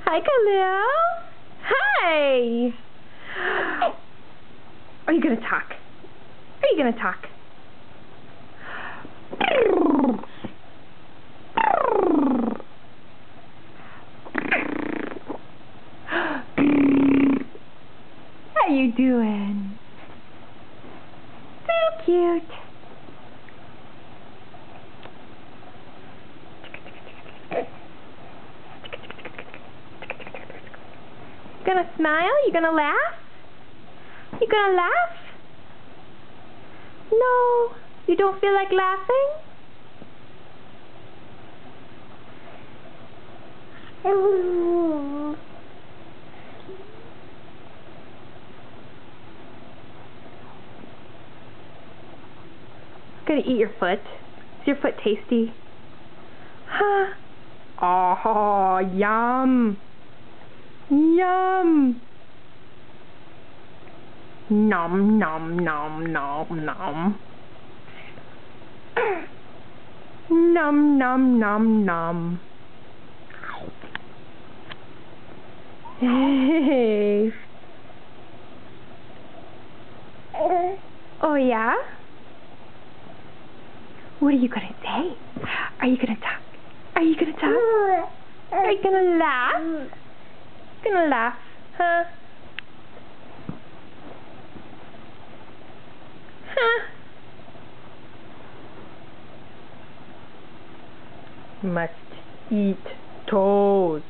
Hi, Khalil. Hi. Are you gonna talk? Are you gonna talk? How you doing? So cute. You gonna smile? You gonna laugh? You gonna laugh? No, you don't feel like laughing? Gonna eat your foot? Is your foot tasty? Huh? Oh, yum! Yum! Nom nom nom nom nom. Nom nom nom nom. Hey. Oh yeah? What are you gonna say? Are you gonna talk? Are you gonna talk? Are you gonna laugh? Gonna laugh, huh? Huh? Must eat toes.